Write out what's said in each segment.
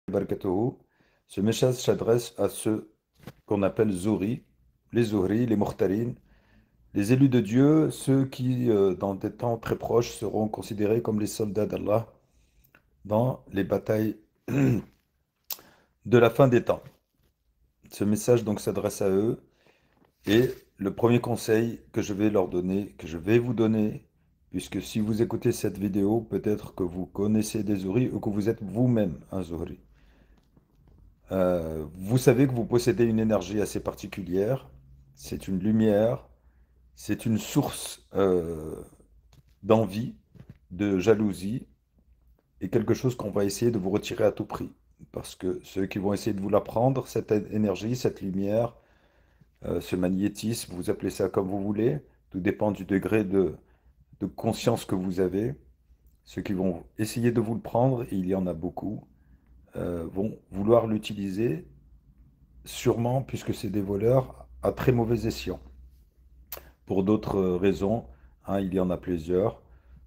Barakatuhu. Ce message s'adresse à ceux qu'on appelle Zouri, les Zohri, les Mukhtarines, les élus de Dieu, ceux qui, dans des temps très proches, seront considérés comme les soldats d'Allah dans les batailles de la fin des temps. Ce message donc s'adresse à eux et le premier conseil que je vais leur donner, que je vais vous donner, puisque si vous écoutez cette vidéo, peut-être que vous connaissez des Zohri ou que vous êtes vous-même un Zohri. Vous savez que vous possédez une énergie assez particulière, c'est une lumière, c'est une source d'envie, de jalousie, et quelque chose qu'on va essayer de vous retirer à tout prix. Parce que ceux qui vont essayer de vous la prendre, cette énergie, cette lumière, ce magnétisme, vous appelez ça comme vous voulez, tout dépend du degré de conscience que vous avez. Ceux qui vont essayer de vous le prendre, et il y en a beaucoup, vont vouloir l'utiliser sûrement, puisque c'est des voleurs, à très mauvais escient. Pour d'autres raisons, hein, il y en a plusieurs,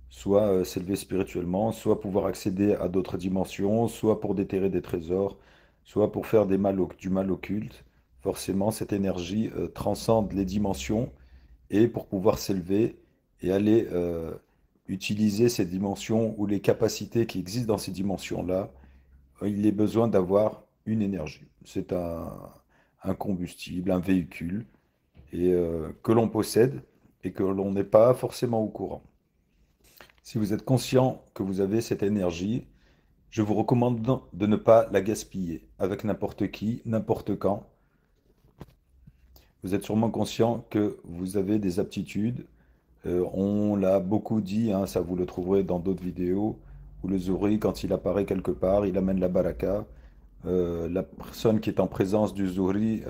soit s'élever spirituellement, soit pouvoir accéder à d'autres dimensions, soit pour déterrer des trésors, soit pour faire du mal occulte. Forcément, cette énergie transcende les dimensions et pour pouvoir s'élever et aller utiliser ces dimensions ou les capacités qui existent dans ces dimensions-là, il est besoin d'avoir une énergie. C'est un combustible, un véhicule, et que l'on possède et que l'on n'est pas forcément au courant. Si vous êtes conscient que vous avez cette énergie, je vous recommande de ne pas la gaspiller avec n'importe qui, n'importe quand. Vous êtes sûrement conscient que vous avez des aptitudes. On l'a beaucoup dit, hein, ça vous le trouverez dans d'autres vidéos, où le Zouri, quand il apparaît quelque part, il amène la baraka. La personne qui est en présence du Zouri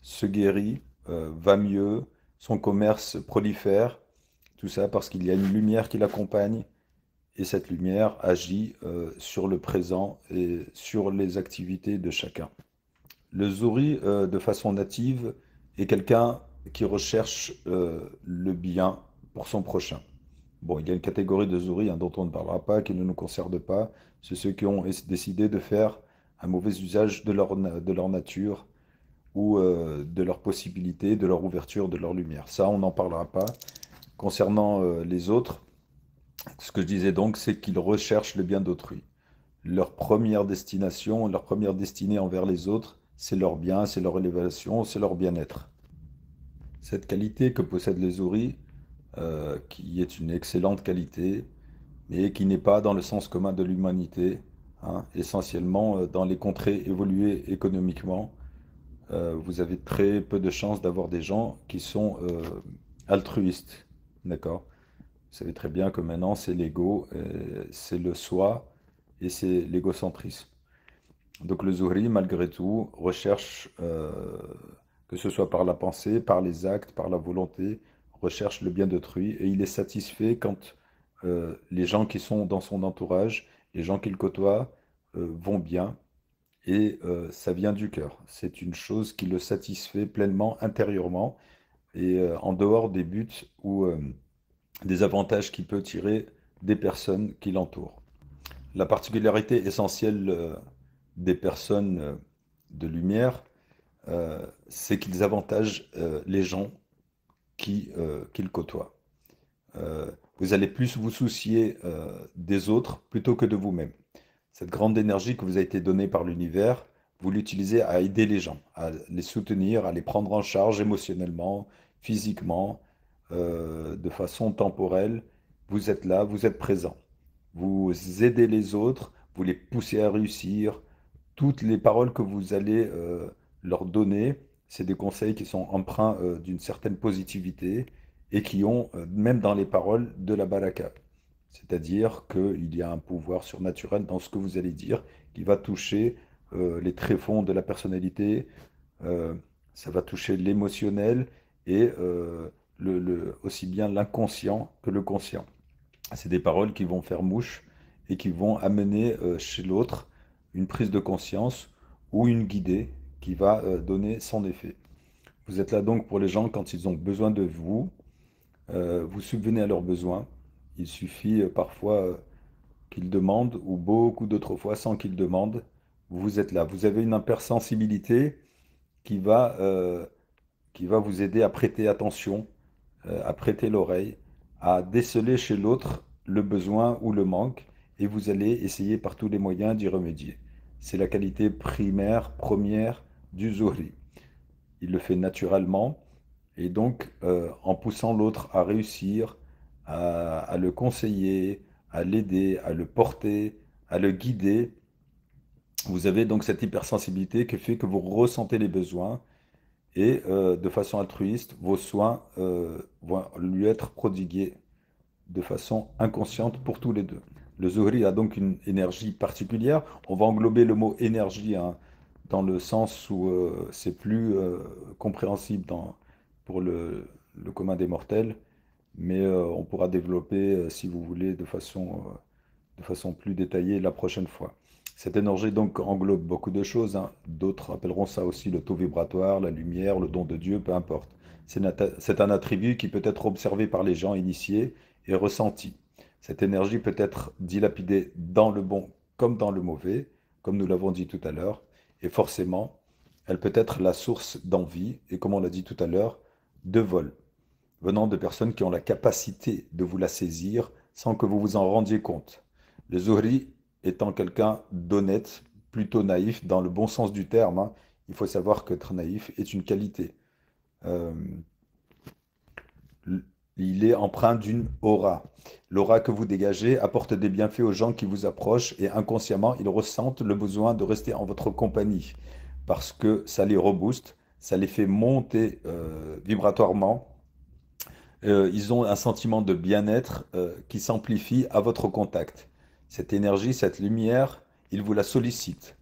se guérit, va mieux, son commerce prolifère, tout ça parce qu'il y a une lumière qui l'accompagne et cette lumière agit sur le présent et sur les activités de chacun. Le Zouri, de façon native, est quelqu'un qui recherche le bien pour son prochain. Bon, il y a une catégorie de Zouri hein, dont on ne parlera pas, qui ne nous concerne pas. C'est ceux qui ont décidé de faire un mauvais usage de leur nature ou de leurs possibilités, de leur ouverture, de leur lumière. Ça, on n'en parlera pas. Concernant les autres, ce que je disais donc, c'est qu'ils recherchent le bien d'autrui. Leur première destination, leur première destinée envers les autres, c'est leur bien, c'est leur élévation, c'est leur bien-être. Cette qualité que possèdent les Zouris, qui est une excellente qualité, mais qui n'est pas dans le sens commun de l'humanité, hein, essentiellement dans les contrées évoluées économiquement, vous avez très peu de chances d'avoir des gens qui sont altruistes, d'accord? Vous savez très bien que maintenant c'est l'ego, c'est le soi et c'est l'égocentrisme. Donc le Zuhri, malgré tout, recherche, que ce soit par la pensée, par les actes, par la volonté, recherche le bien d'autrui et il est satisfait quand les gens qui sont dans son entourage, les gens qu'il côtoie, vont bien et ça vient du cœur. C'est une chose qui le satisfait pleinement intérieurement et en dehors des buts ou des avantages qu'il peut tirer des personnes qui l'entourent. La particularité essentielle des personnes de lumière, c'est qu'ils avantagent les gens qu'ils côtoient. Vous allez plus vous soucier des autres plutôt que de vous-même. Cette grande énergie que vous a été donnée par l'univers, vous l'utilisez à aider les gens, à les soutenir, à les prendre en charge émotionnellement, physiquement, de façon temporelle. Vous êtes là, vous êtes présent. Vous aidez les autres, vous les poussez à réussir. Toutes les paroles que vous allez leur donner, c'est des conseils qui sont empreints d'une certaine positivité et qui ont, même dans les paroles, de la baraka. C'est-à-dire qu'il y a un pouvoir surnaturel dans ce que vous allez dire qui va toucher les tréfonds de la personnalité, euh, ça va toucher l'émotionnel et aussi bien l'inconscient que le conscient. C'est des paroles qui vont faire mouche et qui vont amener chez l'autre une prise de conscience ou une guidée qui va donner son effet. Vous êtes là donc pour les gens quand ils ont besoin de vous, vous subvenez à leurs besoins. Il suffit parfois qu'ils demandent, ou beaucoup d'autres fois sans qu'ils demandent, vous êtes là. Vous avez une hypersensibilité qui va, euh, qui va vous aider à prêter attention, à prêter l'oreille, à déceler chez l'autre le besoin ou le manque, et vous allez essayer par tous les moyens d'y remédier. C'est la qualité primaire, première du Zuhri. Il le fait naturellement, et donc en poussant l'autre à réussir, à le conseiller, à l'aider, à le porter, à le guider, vous avez donc cette hypersensibilité qui fait que vous ressentez les besoins et de façon altruiste, vos soins vont lui être prodigués de façon inconsciente pour tous les deux. Le Zuhri a donc une énergie particulière. On va englober le mot énergie, hein, dans le sens où c'est plus compréhensible pour le commun des mortels, mais on pourra développer, si vous voulez, de façon plus détaillée la prochaine fois. Cette énergie donc englobe beaucoup de choses, hein. D'autres appelleront ça aussi le taux vibratoire, la lumière, le don de Dieu, peu importe. C'est un attribut qui peut être observé par les gens initiés et ressenti. Cette énergie peut être dilapidée dans le bon comme dans le mauvais, comme nous l'avons dit tout à l'heure, et forcément, elle peut être la source d'envie et, comme on l'a dit tout à l'heure, de vol, venant de personnes qui ont la capacité de vous la saisir sans que vous vous en rendiez compte. Le Zuhri étant quelqu'un d'honnête, plutôt naïf, dans le bon sens du terme, hein. Il faut savoir qu'être naïf est une qualité. Euh, il est empreint d'une aura. L'aura que vous dégagez apporte des bienfaits aux gens qui vous approchent et inconsciemment, ils ressentent le besoin de rester en votre compagnie parce que ça les rebooste, ça les fait monter vibratoirement. Ils ont un sentiment de bien-être qui s'amplifie à votre contact. Cette énergie, cette lumière, ils vous la sollicitent.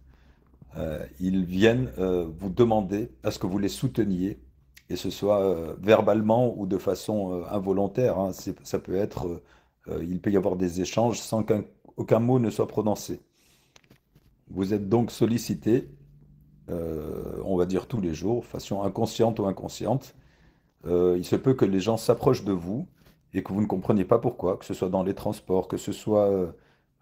Ils viennent vous demander à ce que vous les souteniez, et ce soit verbalement ou de façon involontaire, hein. Ça peut être, il peut y avoir des échanges sans qu'aucun mot ne soit prononcé. Vous êtes donc sollicité, on va dire tous les jours, façon inconsciente ou inconsciente. Il se peut que les gens s'approchent de vous et que vous ne compreniez pas pourquoi, que ce soit dans les transports, que ce soit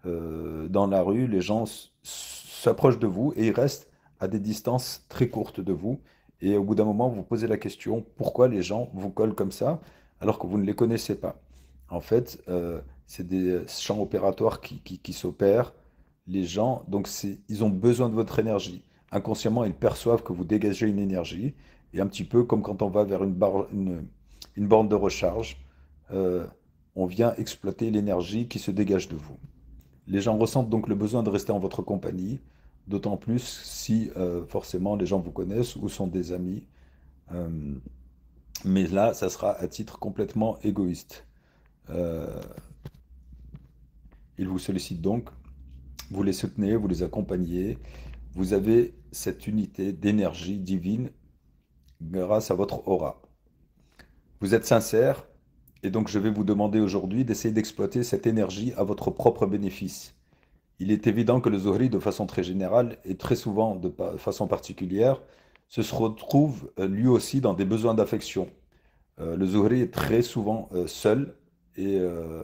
dans la rue, les gens s'approchent de vous et ils restent à des distances très courtes de vous. Et au bout d'un moment, vous posez la question, pourquoi les gens vous collent comme ça alors que vous ne les connaissez pas? En fait, c'est des champs opératoires qui s'opèrent. Les gens, donc ils ont besoin de votre énergie. Inconsciemment, ils perçoivent que vous dégagez une énergie. Et un petit peu comme quand on va vers une borne de recharge, euh, on vient exploiter l'énergie qui se dégage de vous. Les gens ressentent donc le besoin de rester en votre compagnie, d'autant plus si forcément les gens vous connaissent ou sont des amis. Euh, mais là, ça sera à titre complètement égoïste. Euh, ils vous sollicitent donc, vous les soutenez, vous les accompagnez. Vous avez cette unité d'énergie divine grâce à votre aura. Vous êtes sincère, et donc je vais vous demander aujourd'hui d'essayer d'exploiter cette énergie à votre propre bénéfice. Il est évident que le Zohri, de façon très générale et très souvent de façon particulière, se retrouve lui aussi dans des besoins d'affection. Le Zohri est très souvent seul et, euh,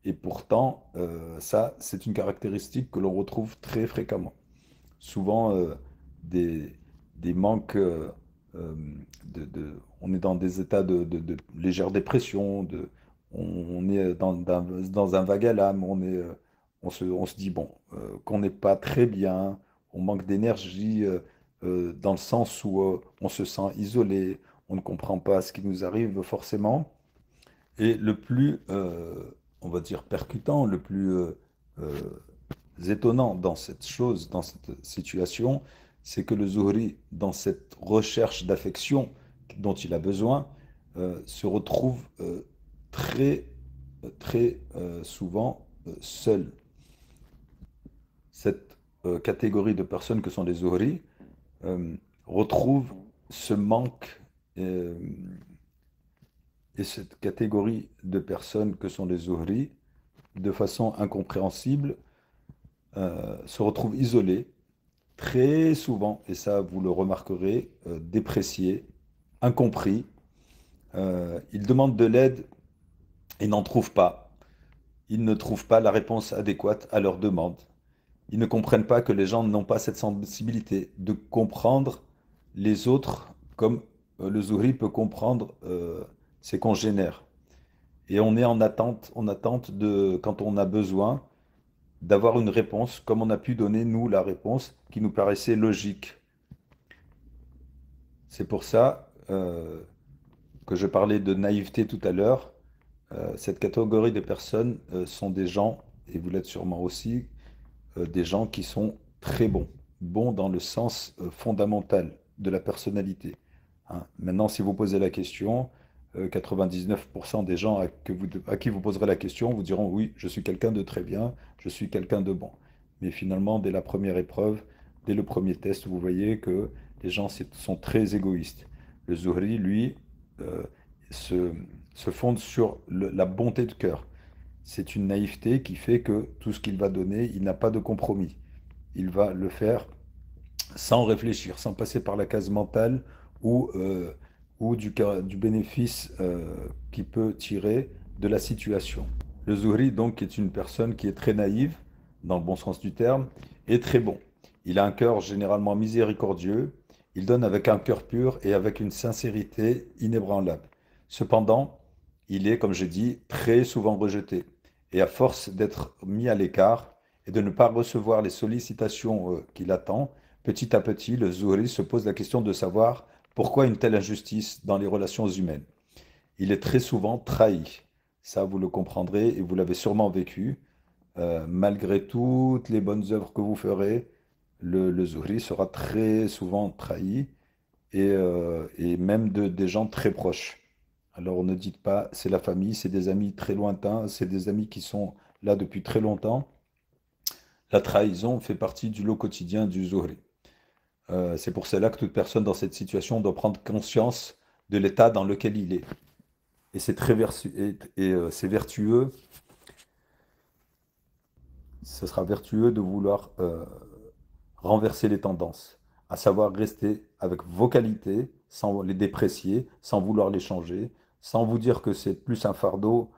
et pourtant, ça, c'est une caractéristique que l'on retrouve très fréquemment. Souvent, des manques, euh, on est dans des états de légère dépression, on est dans un vague à l'âme, on se dit bon, qu'on n'est pas très bien, on manque d'énergie, dans le sens où on se sent isolé, on ne comprend pas ce qui nous arrive forcément. Et le plus, on va dire, percutant, le plus étonnant dans cette chose, dans cette situation, c'est que le Zuhri, dans cette recherche d'affection dont il a besoin, se retrouve très, très souvent seul. Cette catégorie de personnes que sont les Zuhri retrouve ce manque euh, et cette catégorie de personnes que sont les Zuhri, de façon incompréhensible, se retrouve isolée très souvent, et ça vous le remarquerez, déprécié, incompris. Ils demandent de l'aide et n'en trouvent pas. Ils ne trouvent pas la réponse adéquate à leurs demandes. Ils ne comprennent pas que les gens n'ont pas cette sensibilité de comprendre les autres comme le Zuhri peut comprendre ses congénères. Et on est en attente de, quand on a besoin d'avoir une réponse, comme on a pu donner, nous, la réponse qui nous paraissait logique. C'est pour ça que je parlais de naïveté tout à l'heure. Cette catégorie de personnes sont des gens, et vous l'êtes sûrement aussi, des gens qui sont très bons, bons dans le sens fondamental de la personnalité. Hein. Maintenant, si vous posez la question, 99% des gens à qui vous poserez la question vous diront oui, je suis quelqu'un de très bien, je suis quelqu'un de bon. Mais finalement, dès la première épreuve, dès le premier test, vous voyez que les gens sont très égoïstes. Le Zuhri, lui, euh, se, se fonde sur la bonté de cœur. C'est une naïveté qui fait que tout ce qu'il va donner, il n'a pas de compromis. Il va le faire sans réfléchir, sans passer par la case mentale ou du bénéfice qu'il peut tirer de la situation. Le Zuhri, donc, est une personne qui est très naïve, dans le bon sens du terme, et très bon. Il a un cœur généralement miséricordieux, il donne avec un cœur pur et avec une sincérité inébranlable. Cependant, il est, comme j'ai dit, très souvent rejeté. Et à force d'être mis à l'écart et de ne pas recevoir les sollicitations qu'il attend, petit à petit, le Zuhri se pose la question de savoir pourquoi une telle injustice dans les relations humaines. Il est très souvent trahi. Ça, vous le comprendrez et vous l'avez sûrement vécu. Malgré toutes les bonnes œuvres que vous ferez, le Zuhri sera très souvent trahi et même des gens très proches. Alors ne dites pas c'est la famille, c'est des amis très lointains, c'est des amis qui sont là depuis très longtemps. La trahison fait partie du lot quotidien du Zuhri. C'est pour cela que toute personne dans cette situation doit prendre conscience de l'état dans lequel il est. Et c'est c'est vertueux, ce sera vertueux de vouloir renverser les tendances, à savoir rester avec vos qualités sans les déprécier, sans vouloir les changer, sans vous dire que c'est plus un fardeau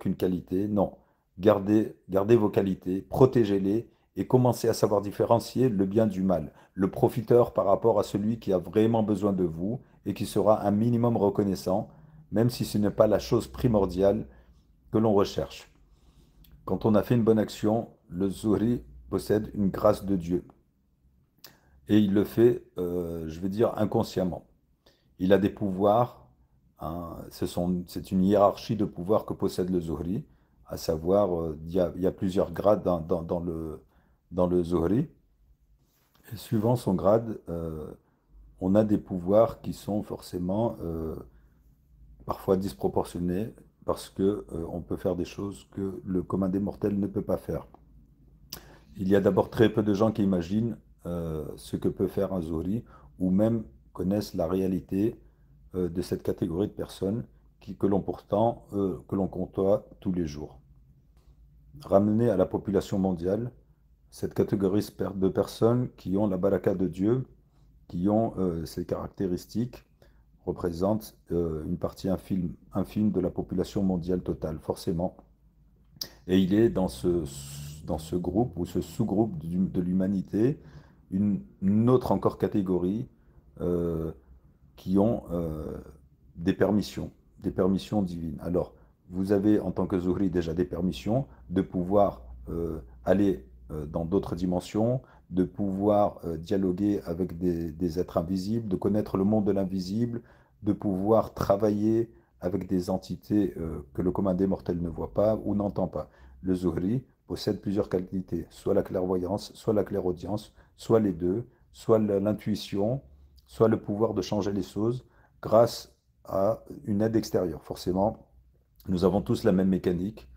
qu'une qualité. Non, gardez vos qualités, protégez-les et commencez à savoir différencier le bien du mal, le profiteur par rapport à celui qui a vraiment besoin de vous et qui sera un minimum reconnaissant, même si ce n'est pas la chose primordiale que l'on recherche. Quand on a fait une bonne action, le Zuhri possède une grâce de Dieu. Et il le fait, je vais dire, inconsciemment. Il a des pouvoirs, hein, c'est une hiérarchie de pouvoirs que possède le Zuhri, à savoir, il y a plusieurs grades dans le Zuhri. Et suivant son grade, on a des pouvoirs qui sont forcément parfois disproportionnés, parce que, on peut faire des choses que le commun des mortels ne peut pas faire. Il y a d'abord très peu de gens qui imaginent ce que peut faire un Zuhri, ou même connaissent la réalité de cette catégorie de personnes que l'on côtoie tous les jours. Ramener à la population mondiale, cette catégorie de personnes qui ont la baraka de Dieu, qui ont ces caractéristiques, représente une partie infime de la population mondiale totale, forcément. Et il est dans ce groupe ou ce sous-groupe de l'humanité, une autre encore catégorie euh, qui ont des permissions divines. Alors, vous avez en tant que Zuhri déjà des permissions de pouvoir aller dans d'autres dimensions, de pouvoir dialoguer avec des êtres invisibles, de connaître le monde de l'invisible, de pouvoir travailler avec des entités que le commun des mortels ne voit pas ou n'entend pas. Le Zuhri possède plusieurs qualités, soit la clairvoyance, soit la clairaudience, soit les deux, soit l'intuition, soit le pouvoir de changer les choses grâce à une aide extérieure. Forcément, nous avons tous la même mécanique,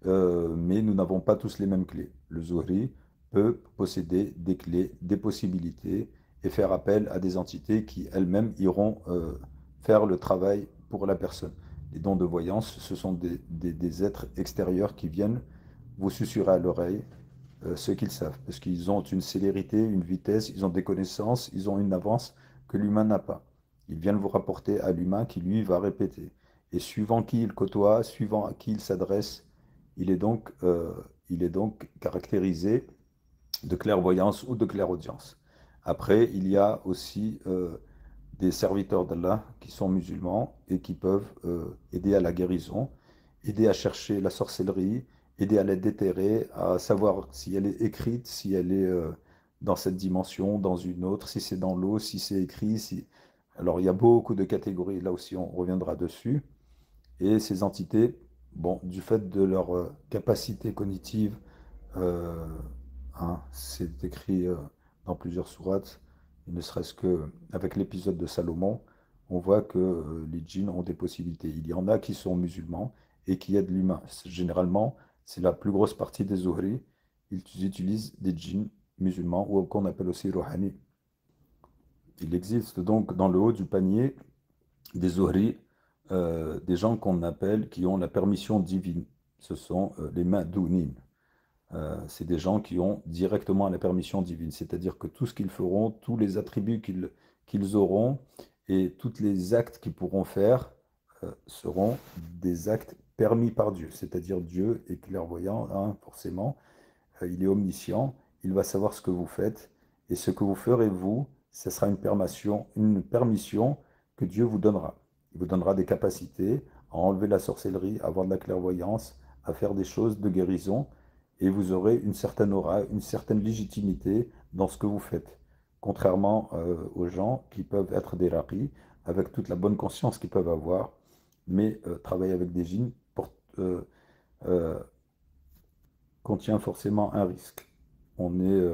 mais nous n'avons pas tous les mêmes clés. Le Zuhri peut posséder des clés, des possibilités et faire appel à des entités qui elles-mêmes iront faire le travail pour la personne. Les dons de voyance, ce sont des êtres extérieurs qui viennent vous susurrer à l'oreille ce qu'ils savent, parce qu'ils ont une célérité, une vitesse, ils ont des connaissances, ils ont une avance que l'humain n'a pas. Ils viennent vous rapporter à l'humain qui, lui, va répéter. Et suivant qui il côtoie, suivant à qui il s'adresse, il est donc caractérisé de clairvoyance ou de clairaudience. Après, il y a aussi des serviteurs d'Allah qui sont musulmans et qui peuvent aider à la guérison, aider à chercher la sorcellerie, aider à la déterrer, à savoir si elle est écrite, si elle est dans cette dimension, dans une autre, si c'est dans l'eau, si c'est écrit. Si... Alors, il y a beaucoup de catégories, là aussi on reviendra dessus. Et ces entités, bon, du fait de leur capacité cognitive, euh, hein, c'est écrit dans plusieurs sourates, et ne serait-ce que avec l'épisode de Salomon, on voit que les djinns ont des possibilités. Il y en a qui sont musulmans et qui aident l'humain. Généralement, c'est la plus grosse partie des Zuhri. Ils utilisent des djinns musulmans ou qu'on appelle aussi Rouhani. Il existe donc dans le haut du panier des Zuhri, des gens qu'on appelle, qui ont la permission divine. Ce sont les Ma'dounin. C'est des gens qui ont directement la permission divine. C'est-à-dire que tout ce qu'ils feront, tous les attributs qu'ils auront et tous les actes qu'ils pourront faire seront des actes permis par Dieu. C'est-à-dire Dieu est clairvoyant, hein, forcément. Il est omniscient. Il va savoir ce que vous faites. Et ce que vous ferez, vous, ce sera une permission que Dieu vous donnera. Il vous donnera des capacités à enlever la sorcellerie, à avoir de la clairvoyance, à faire des choses de guérison et vous aurez une certaine aura, une certaine légitimité dans ce que vous faites. Contrairement aux gens qui peuvent être des raqis, avec toute la bonne conscience qu'ils peuvent avoir, mais travailler avec des djinns euh, euh, contient forcément un risque. On est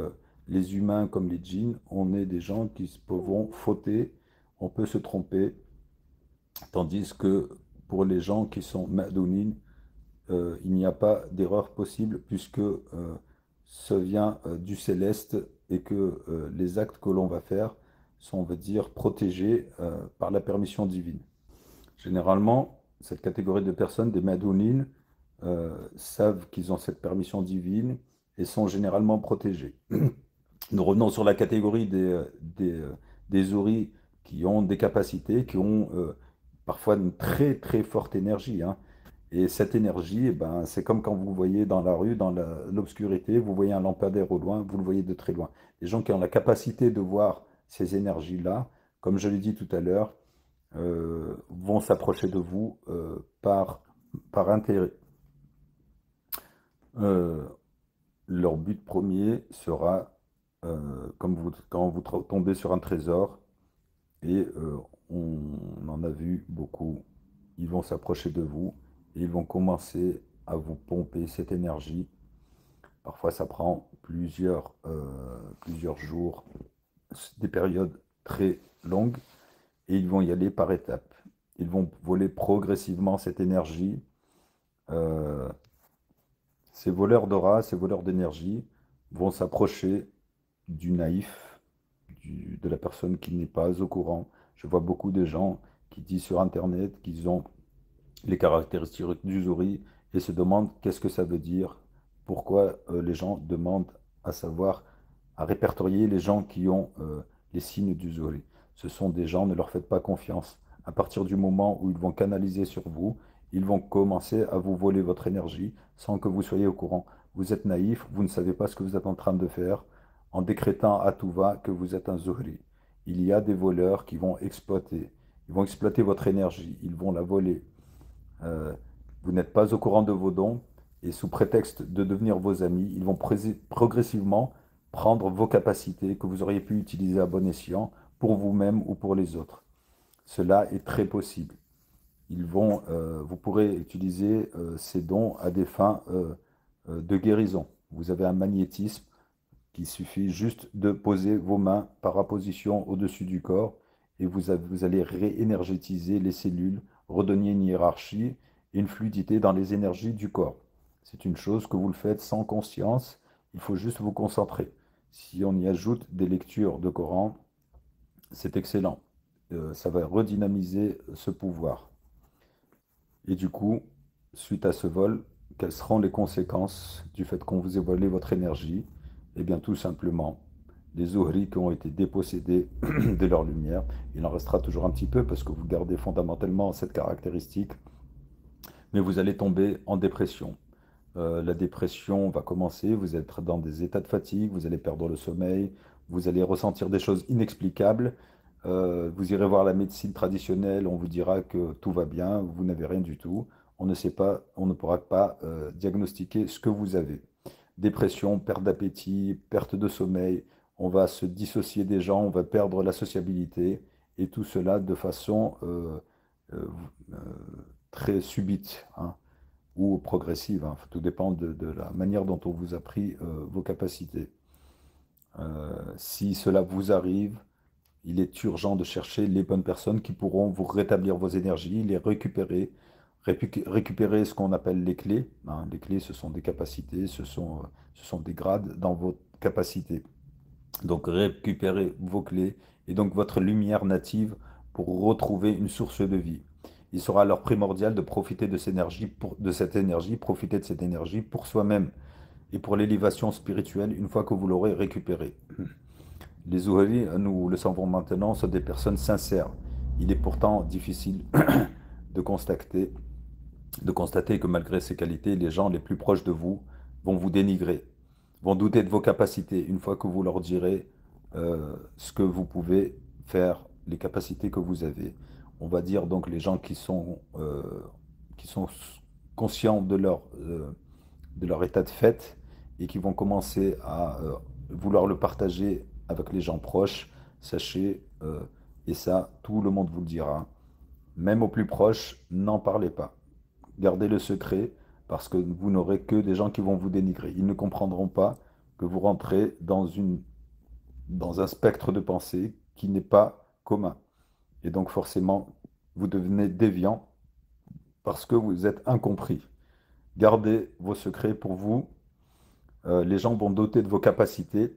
les humains comme les djinns, on est des gens qui peuvent fauter, on peut se tromper, tandis que pour les gens qui sont ma'dounines, il n'y a pas d'erreur possible puisque ça vient du céleste et que les actes que l'on va faire sont, on va dire, protégés par la permission divine. Généralement, cette catégorie de personnes, des Madounines, savent qu'ils ont cette permission divine et sont généralement protégés. Nous revenons sur la catégorie des Houris qui ont des capacités, qui ont parfois une très très forte énergie, hein. Et cette énergie, eh ben, c'est comme quand vous voyez dans la rue, dans l'obscurité, vous voyez un lampadaire au loin, vous le voyez de très loin. Les gens qui ont la capacité de voir ces énergies-là, comme je l'ai dit tout à l'heure, vont s'approcher de vous par intérêt. Euh, Leur but premier sera, comme quand vous tombez sur un trésor, et on en a vu beaucoup, ils vont s'approcher de vous et ils vont commencer à vous pomper cette énergie. Parfois, ça prend plusieurs jours, des périodes très longues, et ils vont y aller par étapes. Ils vont voler progressivement cette énergie. Euh, Ces voleurs d'aura, ces voleurs d'énergie vont s'approcher du naïf, de la personne qui n'est pas au courant. Je vois beaucoup de gens qui disent sur Internet qu'ils ont les caractéristiques du Zuri et se demandent qu'est-ce que ça veut dire, pourquoi les gens demandent à savoir, à répertorier les gens qui ont les signes du Zuri. Ce sont des gens, ne leur faites pas confiance. À partir du moment où ils vont canaliser sur vous, ils vont commencer à vous voler votre énergie sans que vous soyez au courant. Vous êtes naïf, vous ne savez pas ce que vous êtes en train de faire en décrétant à tout va que vous êtes un Zuhri. Il y a des voleurs qui vont exploiter. Ils vont exploiter votre énergie, ils vont la voler. Euh, vous n'êtes pas au courant de vos dons et sous prétexte de devenir vos amis, ils vont progressivement prendre vos capacités que vous auriez pu utiliser à bon escient pour vous-même ou pour les autres. Cela est très possible. Vous pourrez utiliser ces dons à des fins de guérison. Vous avez un magnétisme qu'il suffit juste de poser vos mains par apposition au-dessus du corps et vous allez réénergétiser les cellules, redonner une hiérarchie et une fluidité dans les énergies du corps. C'est une chose que vous le faites sans conscience, il faut juste vous concentrer. Si on y ajoute des lectures de Coran, c'est excellent. Ça va redynamiser ce pouvoir. Et du coup, suite à ce vol, quelles seront les conséquences du fait qu'on vous ait volé votre énergie? Eh bien, tout simplement, les Zuhri qui ont été dépossédés de leur lumière, il en restera toujours un petit peu parce que vous gardez fondamentalement cette caractéristique, mais vous allez tomber en dépression. La dépression va commencer, vous allez être dans des états de fatigue, vous allez perdre le sommeil, vous allez ressentir des choses inexplicables. Vous irez voir la médecine traditionnelle, on vous dira que tout va bien, vous n'avez rien du tout. On ne sait pas, on ne pourra pas diagnostiquer ce que vous avez. Dépression, perte d'appétit, perte de sommeil, on va se dissocier des gens, on va perdre la sociabilité, et tout cela de façon euh, euh, très subite, hein, ou progressive, hein. Tout dépend de la manière dont on vous a pris vos capacités. Si cela vous arrive, il est urgent de chercher les bonnes personnes qui pourront vous rétablir vos énergies, les récupérer, récupérer ce qu'on appelle les clés, hein. Les clés, ce sont des capacités, ce sont des grades dans vos capacités. Donc récupérez vos clés et donc votre lumière native pour retrouver une source de vie. Il sera alors primordial de profiter de cette énergie, profiter de cette énergie pour soi-même et pour l'élévation spirituelle une fois que vous l'aurez récupérée. Les Zuhri, nous le savons maintenant, sont des personnes sincères. Il est pourtant difficile de constater, de constater que malgré ces qualités, les gens les plus proches de vous vont vous dénigrer, vont douter de vos capacités une fois que vous leur direz ce que vous pouvez faire, les capacités que vous avez. On va dire donc les gens qui sont conscients de leur état de fait et qui vont commencer à vouloir le partager avec les gens proches. Sachez, et ça, tout le monde vous le dira, même aux plus proches, n'en parlez pas. Gardez le secret parce que vous n'aurez que des gens qui vont vous dénigrer. Ils ne comprendront pas que vous rentrez dans un spectre de pensée qui n'est pas commun. Et donc forcément, vous devenez déviant parce que vous êtes incompris. Gardez vos secrets pour vous. Les gens vont doter de vos capacités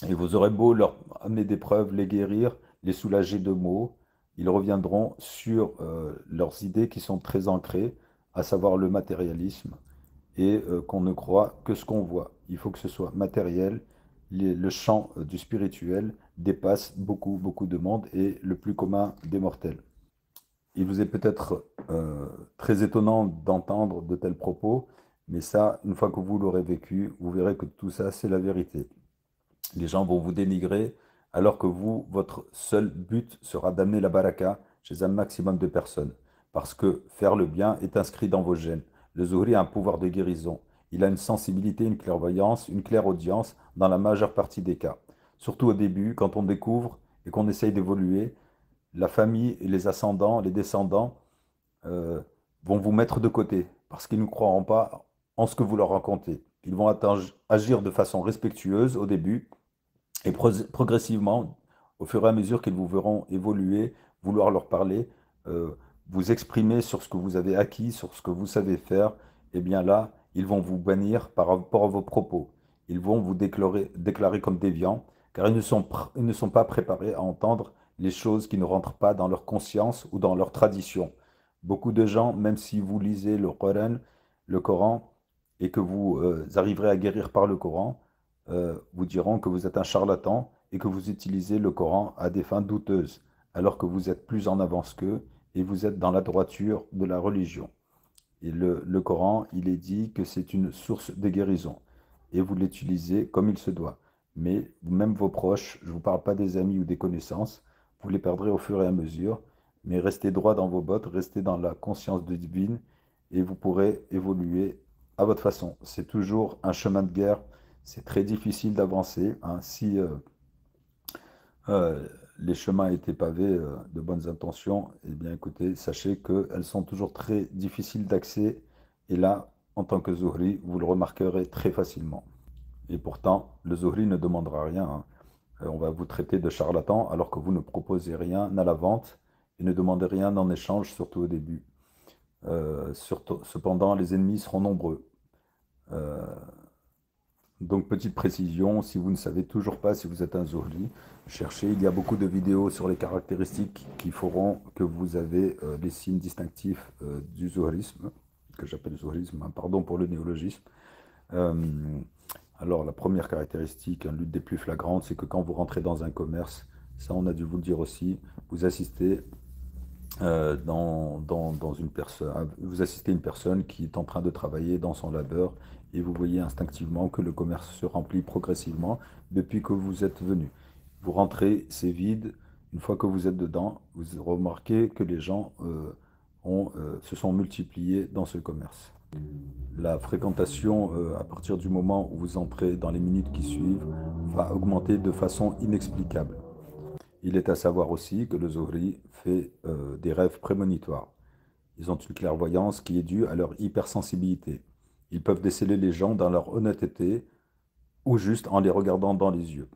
et vous aurez beau leur amener des preuves, les guérir, les soulager de maux, ils reviendront sur leurs idées qui sont très ancrées, à savoir le matérialisme, et qu'on ne croit que ce qu'on voit. Il faut que ce soit matériel. Le champ du spirituel dépasse beaucoup, beaucoup de monde et le plus commun des mortels. Il vous est peut-être très étonnant d'entendre de tels propos, mais ça, une fois que vous l'aurez vécu, vous verrez que tout ça, c'est la vérité. Les gens vont vous dénigrer alors que vous, votre seul but sera d'amener la baraka chez un maximum de personnes. Parce que faire le bien est inscrit dans vos gènes. Le Zuhri a un pouvoir de guérison. Il a une sensibilité, une clairvoyance, une clairaudience dans la majeure partie des cas. Surtout au début, quand on découvre et qu'on essaye d'évoluer, la famille et les ascendants, les descendants euh, vont vous mettre de côté parce qu'ils ne croiront pas en ce que vous leur racontez. Ils vont agir de façon respectueuse au début et progressivement, au fur et à mesure qu'ils vous verront évoluer, vouloir leur parler, euh, vous exprimer sur ce que vous avez acquis, sur ce que vous savez faire, eh bien là, ils vont vous bannir par rapport à vos propos. Ils vont vous déclarer comme déviants, car ils ne sont pas préparés à entendre les choses qui ne rentrent pas dans leur conscience ou dans leur tradition. Beaucoup de gens, même si vous lisez le Coran, et que vous arriverez à guérir par le Coran, vous diront que vous êtes un charlatan et que vous utilisez le Coran à des fins douteuses, alors que vous êtes plus en avance qu'eux et vous êtes dans la droiture de la religion. Et le Coran, il est dit que c'est une source de guérison et vous l'utilisez comme il se doit. Mais même vos proches, je ne vous parle pas des amis ou des connaissances, vous les perdrez au fur et à mesure, mais restez droit dans vos bottes, restez dans la conscience divine et vous pourrez évoluer à votre façon. C'est toujours un chemin de guerre, c'est très difficile d'avancer, hein. Si les chemins étaient pavés de bonnes intentions, eh bien écoutez, sachez qu'elles sont toujours très difficiles d'accès. Et là, en tant que Zuhri, vous le remarquerez très facilement. Et pourtant, le Zuhri ne demandera rien, hein. On va vous traiter de charlatan alors que vous ne proposez rien à la vente et ne demandez rien en échange, surtout au début. Cependant, les ennemis seront nombreux. Euh, donc, petite précision, si vous ne savez toujours pas si vous êtes un Zuhri, cherchez. Il y a beaucoup de vidéos sur les caractéristiques qui feront que vous avez les signes distinctifs du Zuhrisme, que j'appelle Zuhrisme, hein, pardon pour le néologisme. Euh, alors, la première caractéristique, l'une des plus flagrantes, c'est que quand vous rentrez dans un commerce, ça on a dû vous le dire aussi, vous assistez dans une personne, vous assistez une personne qui est en train de travailler dans son labeur et vous voyez instinctivement que le commerce se remplit progressivement depuis que vous êtes venu. Vous rentrez, c'est vide. Une fois que vous êtes dedans, vous remarquez que les gens se sont multipliés dans ce commerce. La fréquentation, à partir du moment où vous entrez dans les minutes qui suivent, va augmenter de façon inexplicable. Il est à savoir aussi que le Zohri fait des rêves prémonitoires. Ils ont une clairvoyance qui est due à leur hypersensibilité. Ils peuvent déceler les gens dans leur honnêteté ou juste en les regardant dans les yeux.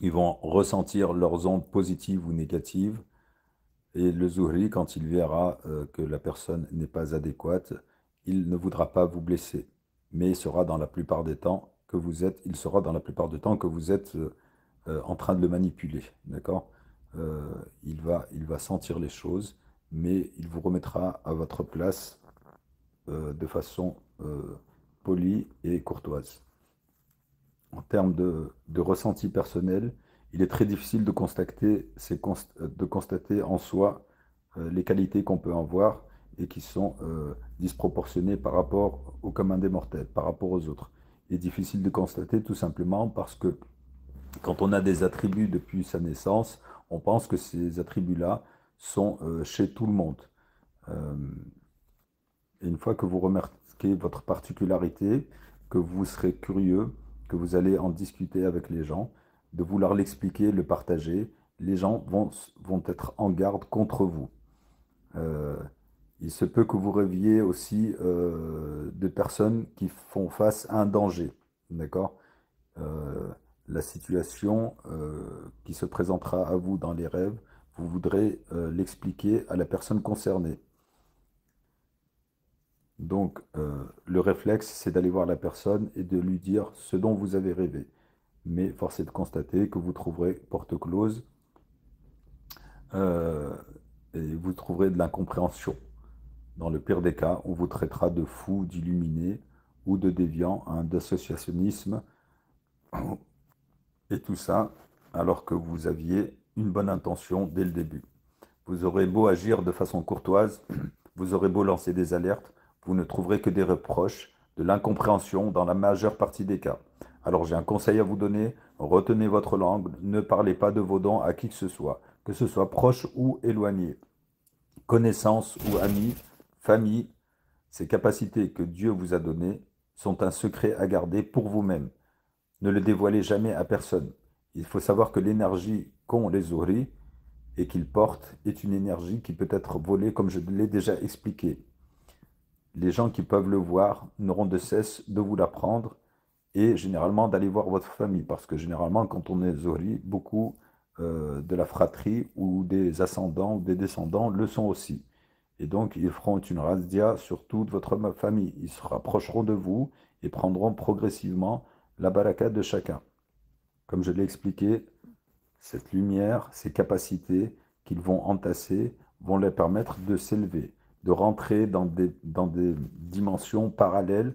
Ils vont ressentir leurs ondes positives ou négatives. Et le Zohri, quand il verra que la personne n'est pas adéquate, il ne voudra pas vous blesser. Mais il sera dans la plupart des temps que vous êtes, il sera dans la plupart du temps que vous êtes en train de le manipuler, d'accord? Il va sentir les choses, mais il vous remettra à votre place de façon polie et courtoise. En termes de ressenti personnel, il est très difficile de constater en soi les qualités qu'on peut avoir et qui sont disproportionnées par rapport au commun des mortels, par rapport aux autres. Il est difficile de constater tout simplement parce que quand on a des attributs depuis sa naissance, on pense que ces attributs-là sont chez tout le monde. Euh, et une fois que vous remarquez votre particularité, que vous serez curieux, que vous allez en discuter avec les gens, de vouloir l'expliquer, le partager, les gens vont être en garde contre vous. Euh, il se peut que vous rêviez aussi de personnes qui font face à un danger. D'accord? euh, la situation qui se présentera à vous dans les rêves, vous voudrez l'expliquer à la personne concernée. Donc, le réflexe, c'est d'aller voir la personne et de lui dire ce dont vous avez rêvé. Mais force est de constater que vous trouverez porte close euh, et vous trouverez de l'incompréhension. Dans le pire des cas, on vous traitera de fou, d'illuminé ou de déviant, hein, d'associationnisme. Et tout ça alors que vous aviez une bonne intention dès le début. Vous aurez beau agir de façon courtoise, vous aurez beau lancer des alertes, vous ne trouverez que des reproches, de l'incompréhension dans la majeure partie des cas. Alors j'ai un conseil à vous donner, retenez votre langue, ne parlez pas de vos dons à qui que ce soit proche ou éloigné, connaissance ou amis, famille. Ces capacités que Dieu vous a données sont un secret à garder pour vous-même. Ne le dévoilez jamais à personne. Il faut savoir que l'énergie qu'ont les Zohri et qu'ils portent est une énergie qui peut être volée, comme je l'ai déjà expliqué. Les gens qui peuvent le voir n'auront de cesse de vous l'apprendre et généralement d'aller voir votre famille, parce que généralement, quand on est Zohri, beaucoup de la fratrie ou des ascendants ou des descendants le sont aussi. Et donc, ils feront une razzia sur toute votre famille. Ils se rapprocheront de vous et prendront progressivement la baraka de chacun. Comme je l'ai expliqué, cette lumière, ces capacités qu'ils vont entasser vont leur permettre de s'élever, de rentrer dans des dimensions parallèles.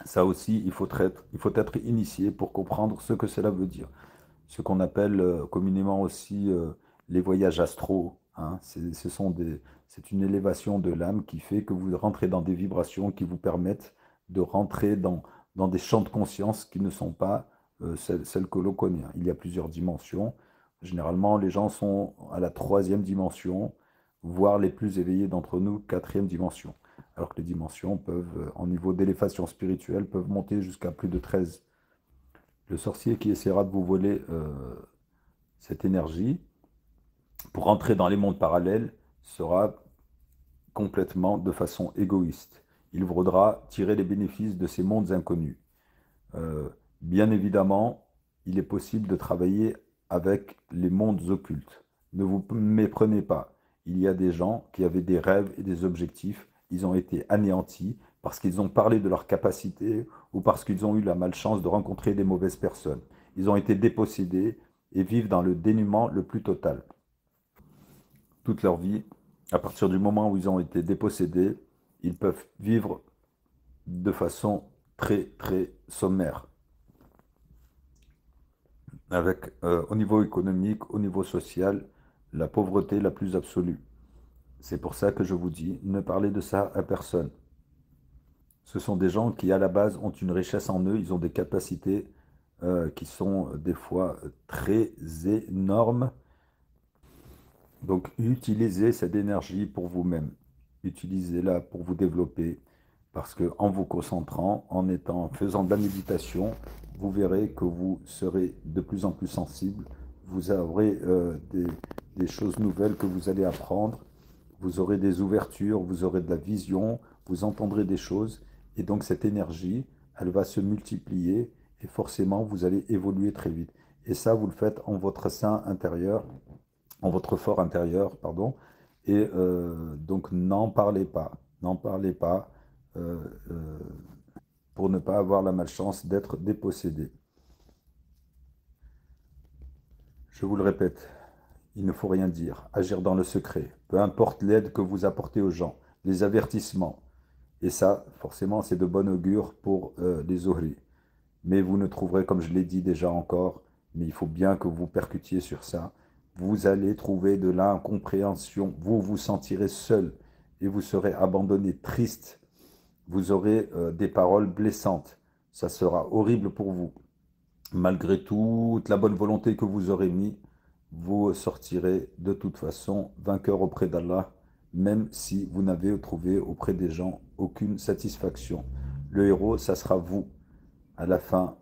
Ça aussi, il faut être initié pour comprendre ce que cela veut dire. Ce qu'on appelle communément aussi les voyages astraux, hein. C'est une élévation de l'âme qui fait que vous rentrez dans des vibrations qui vous permettent de rentrer dans des champs de conscience qui ne sont pas celles que l'on connaît, hein. Il y a plusieurs dimensions. Généralement, les gens sont à la troisième dimension, voire les plus éveillés d'entre nous, quatrième dimension. Alors que les dimensions peuvent, en niveau d'élévation spirituelle, peuvent monter jusqu'à plus de 13. Le sorcier qui essaiera de vous voler cette énergie pour entrer dans les mondes parallèles sera complètement de façon égoïste. Il voudra tirer les bénéfices de ces mondes inconnus. Euh, Bien évidemment, il est possible de travailler avec les mondes occultes. Ne vous méprenez pas. Il y a des gens qui avaient des rêves et des objectifs. Ils ont été anéantis parce qu'ils ont parlé de leurs capacités ou parce qu'ils ont eu la malchance de rencontrer des mauvaises personnes. Ils ont été dépossédés et vivent dans le dénuement le plus total. Toute leur vie, à partir du moment où ils ont été dépossédés, ils peuvent vivre de façon très, très sommaire avec, au niveau économique, au niveau social, la pauvreté la plus absolue. C'est pour ça que je vous dis, ne parlez de ça à personne. Ce sont des gens qui, à la base, ont une richesse en eux, ils ont des capacités qui sont des fois très énormes. Donc, utilisez cette énergie pour vous-même. Utilisez-la pour vous développer. Parce que en vous concentrant, en faisant de la méditation, vous verrez que vous serez de plus en plus sensible. Vous aurez des choses nouvelles que vous allez apprendre. Vous aurez des ouvertures, vous aurez de la vision, vous entendrez des choses. Et donc, cette énergie, elle va se multiplier et forcément, vous allez évoluer très vite. Et ça, vous le faites en votre sein intérieur, en votre fort intérieur, pardon. Et donc, n'en parlez pas. N'en parlez pas euh, euh, pour ne pas avoir la malchance d'être dépossédé. Je vous le répète, il ne faut rien dire, agir dans le secret, peu importe l'aide que vous apportez aux gens, les avertissements. Et ça, forcément, c'est de bon augure pour les Zohri. Mais vous ne trouverez, comme je l'ai dit déjà encore, mais il faut bien que vous percutiez sur ça, vous allez trouver de l'incompréhension, vous vous sentirez seul et vous serez abandonné, triste, vous aurez des paroles blessantes, ça sera horrible pour vous. Malgré toute la bonne volonté que vous aurez mis, vous sortirez de toute façon vainqueur auprès d'Allah, même si vous n'avez trouvé auprès des gens aucune satisfaction. Le héros, ça sera vous. À la fin,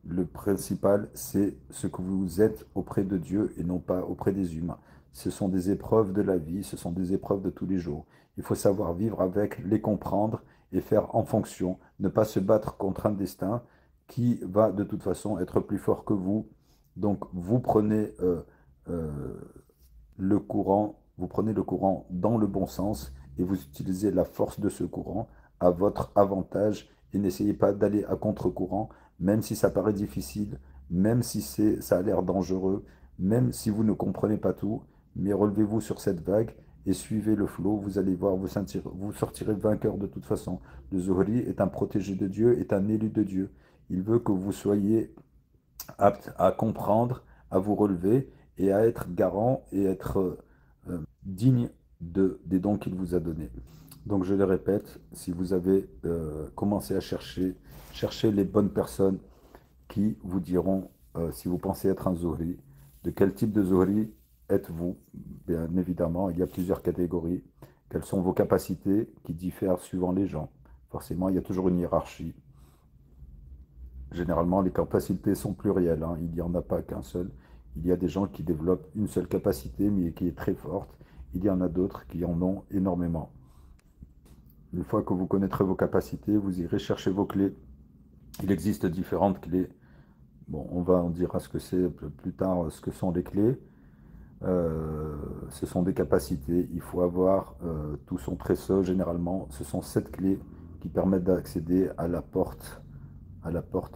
le principal, c'est ce que vous êtes auprès de Dieu et non pas auprès des humains. Ce sont des épreuves de la vie, ce sont des épreuves de tous les jours. Il faut savoir vivre avec, les comprendre et faire en fonction. Ne pas se battre contre un destin qui va de toute façon être plus fort que vous. Donc vous prenez euh, vous prenez le courant dans le bon sens et vous utilisez la force de ce courant à votre avantage et n'essayez pas d'aller à contre-courant, même si ça paraît difficile, même si ça a l'air dangereux, même si vous ne comprenez pas tout, mais relevez-vous sur cette vague et suivez le flot, vous allez voir, vous sortirez vainqueur de toute façon. Le Zohri est un protégé de Dieu, est un élu de Dieu. Il veut que vous soyez apte à comprendre, à vous relever et à être garant et être digne des dons qu'il vous a donnés. Donc je le répète, si vous avez commencé à chercher, cherchez les bonnes personnes qui vous diront si vous pensez être un Zohri, de quel type de Zohri êtes-vous? Bien évidemment, il y a plusieurs catégories. Quelles sont vos capacités qui diffèrent suivant les gens? Forcément, il y a toujours une hiérarchie. Généralement, les capacités sont plurielles, hein. Il n'y en a pas qu'un seul. Il y a des gens qui développent une seule capacité, mais qui est très forte. Il y en a d'autres qui en ont énormément. Une fois que vous connaîtrez vos capacités, vous irez chercher vos clés. Il existe différentes clés. Bon, on va en dire ce que c'est plus tard, ce que sont les clés. Ce sont des capacités. Il faut avoir tout son trésor généralement. Ce sont 7 clés qui permettent d'accéder à la porte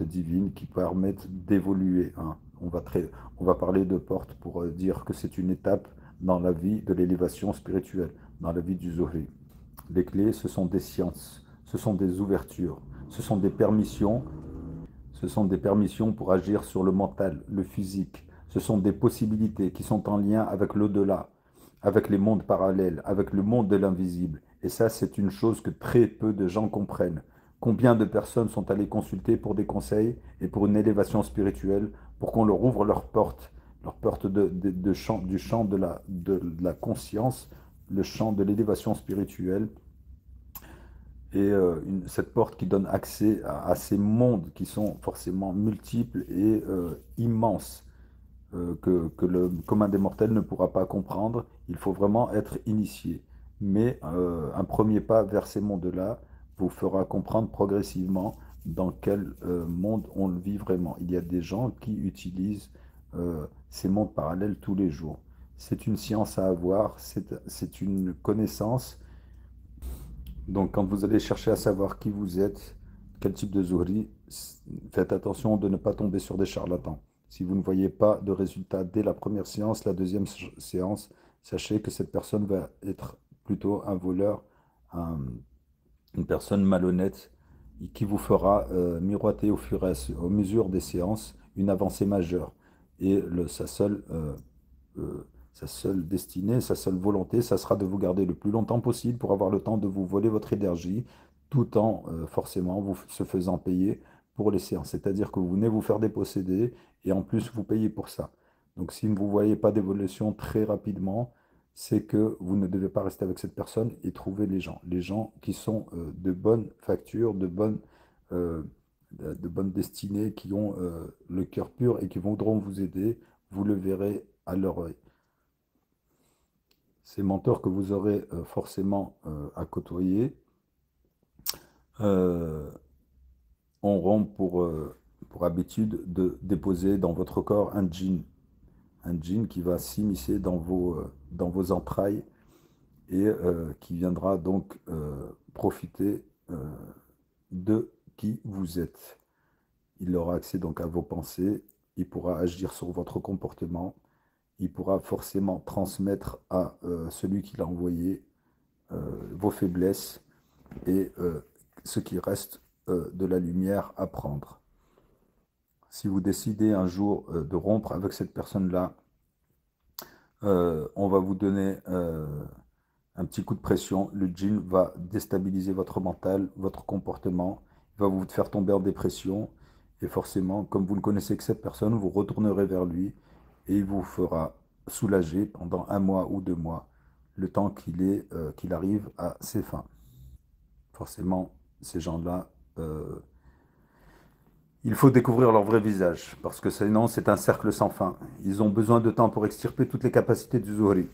divine, qui permettent d'évoluer, hein. On va parler de porte pour dire que c'est une étape dans la vie de l'élévation spirituelle, dans la vie du Zohri. Les clés, ce sont des sciences, ce sont des ouvertures, ce sont des permissions pour agir sur le mental, le physique. Ce sont des possibilités qui sont en lien avec l'au-delà, avec les mondes parallèles, avec le monde de l'invisible. Et ça, c'est une chose que très peu de gens comprennent. Combien de personnes sont allées consulter pour des conseils et pour une élévation spirituelle, pour qu'on leur ouvre leur porte du champ de la conscience, le champ de l'élévation spirituelle, et cette porte qui donne accès à ces mondes qui sont forcément multiples et immenses, que le commun des mortels ne pourra pas comprendre. Il faut vraiment être initié. Mais un premier pas vers ces mondes-là vous fera comprendre progressivement dans quel monde on le vit vraiment. Il y a des gens qui utilisent ces mondes parallèles tous les jours. C'est une science à avoir, c'est une connaissance. Donc, quand vous allez chercher à savoir qui vous êtes, quel type de zohri, faites attention de ne pas tomber sur des charlatans. Si vous ne voyez pas de résultat dès la première séance, la deuxième séance, sachez que cette personne va être plutôt un voleur, un- une personne malhonnête et qui vous fera miroiter au mesure des séances une avancée majeure. Et sa seule sa seule destinée, sa seule volonté, ça sera de vous garder le plus longtemps possible pour avoir le temps de vous voler votre énergie, tout en forcément vous se faisant payer pour les séances. C'est-à-dire que vous venez vous faire déposséder et en plus vous payez pour ça. Donc si vous ne voyez pas d'évolution très rapidement, c'est que vous ne devez pas rester avec cette personne et trouver les gens qui sont de bonne facture, euh, de bonnes destinées, qui ont le cœur pur et qui voudront vous aider. Vous le verrez à leur œil. Ces mentors que vous aurez forcément à côtoyer euh, auront pour habitude de déposer dans votre corps un djinn qui va s'immiscer dans vos entrailles et qui viendra donc profiter de qui vous êtes. Il aura accès donc à vos pensées, il pourra agir sur votre comportement, il pourra forcément transmettre à celui qui l'a envoyé vos faiblesses et ce qui reste de la lumière à prendre. Si vous décidez un jour de rompre avec cette personne-là, on va vous donner un petit coup de pression. Le djinn va déstabiliser votre mental, votre comportement, il va vous faire tomber en dépression. Et forcément, comme vous ne connaissez que cette personne, vous retournerez vers lui et il vous fera soulager pendant 1 mois ou 2 mois, le temps qu'il arrive à ses fins. Forcément, ces gens-là, il faut découvrir leur vrai visage, parce que sinon, c'est un cercle sans fin. Ils ont besoin de temps pour extirper toutes les capacités du Zuhri.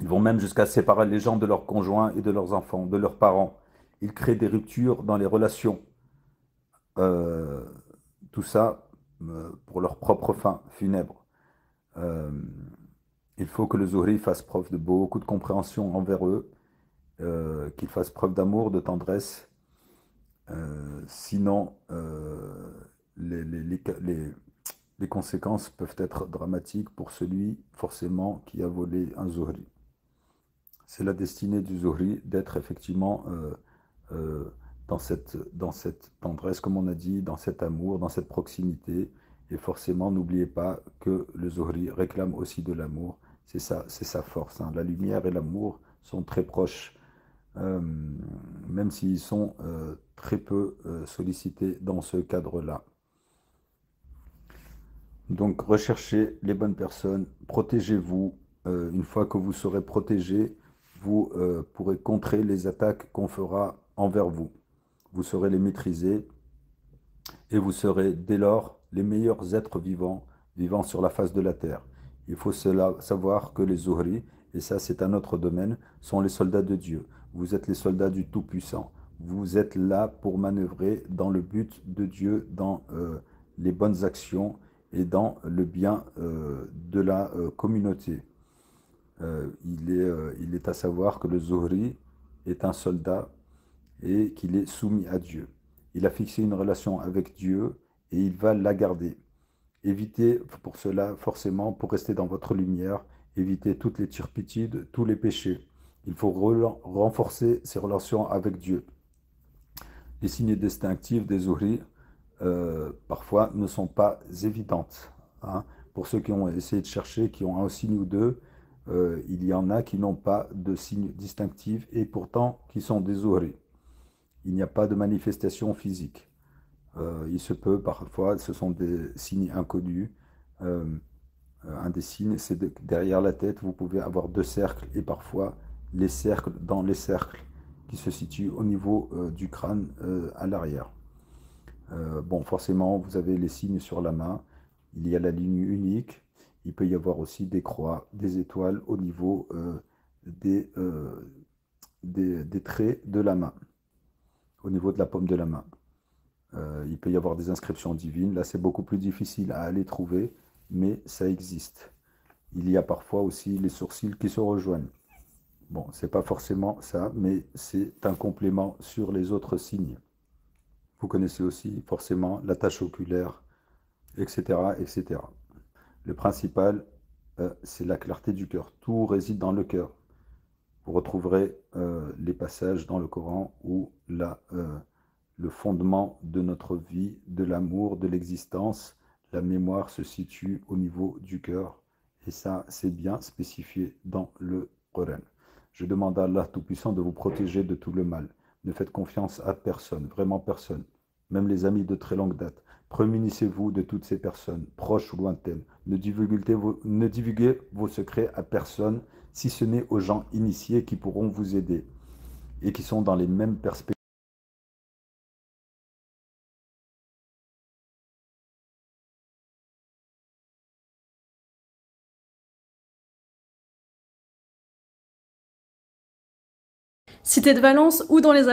Ils vont même jusqu'à séparer les gens de leurs conjoints et de leurs enfants, de leurs parents. Ils créent des ruptures dans les relations. Euh, tout ça pour leur propre fin funèbre. Euh, il faut que le Zuhri fasse preuve de beaucoup de compréhension envers eux, qu'il fasse preuve d'amour, de tendresse. Sinon, les conséquences peuvent être dramatiques pour celui, forcément, qui a volé un Zuhri. C'est la destinée du Zuhri d'être effectivement euh, dans cette tendresse, comme on a dit, dans cet amour, dans cette proximité. Et forcément, n'oubliez pas que le Zuhri réclame aussi de l'amour. C'est sa force, hein. La lumière et l'amour sont très proches, euh, même s'ils sont très peu sollicités dans ce cadre-là. Donc, recherchez les bonnes personnes, protégez-vous. Une fois que vous serez protégé, vous pourrez contrer les attaques qu'on fera envers vous. Vous saurez les maîtriser et vous serez dès lors les meilleurs êtres vivant sur la face de la terre. Il faut savoir que les Zuhri, et ça c'est un autre domaine, sont les soldats de Dieu. Vous êtes les soldats du Tout-Puissant. Vous êtes là pour manœuvrer dans le but de Dieu, dans les bonnes actions et dans le bien de la communauté. Il est à savoir que le Zuhri est un soldat et qu'il est soumis à Dieu. Il a fixé une relation avec Dieu et il va la garder. Évitez pour cela, forcément, pour rester dans votre lumière, évitez toutes les turpitudes, tous les péchés. Il faut renforcer ses relations avec Dieu. Les signes distinctifs des Zuhri, parfois, ne sont pas évidentes, hein. Pour ceux qui ont essayé de chercher, qui ont un signe ou deux, il y en a qui n'ont pas de signes distinctifs et pourtant qui sont des Zuhri. Il n'y a pas de manifestation physique. Il se peut parfois, ce sont des signes inconnus. Euh, un des signes, c'est derrière la tête, vous pouvez avoir deux cercles et parfois les cercles dans les cercles qui se situent au niveau du crâne à l'arrière. Bon, forcément, vous avez les signes sur la main. Il y a la ligne unique. Il peut y avoir aussi des croix, des étoiles au niveau des, des traits de la main, au niveau de la paume de la main. Il peut y avoir des inscriptions divines. Là, c'est beaucoup plus difficile à aller trouver, mais ça existe. Il y a parfois aussi les sourcils qui se rejoignent. Bon, c'est pas forcément ça, mais c'est un complément sur les autres signes. Vous connaissez aussi forcément la tache oculaire, etc., etc. Le principal, c'est la clarté du cœur. Tout réside dans le cœur. Vous retrouverez les passages dans le Coran où le fondement de notre vie, de l'amour, de l'existence, la mémoire se situe au niveau du cœur. Et ça, c'est bien spécifié dans le Coran. Je demande à Allah Tout-Puissant de vous protéger de tout le mal. Ne faites confiance à personne, vraiment personne, même les amis de très longue date. Prémunissez-vous de toutes ces personnes, proches ou lointaines. Ne divulguez vos secrets à personne, si ce n'est aux gens initiés qui pourront vous aider et qui sont dans les mêmes perspectives. Cité de Valence ou dans les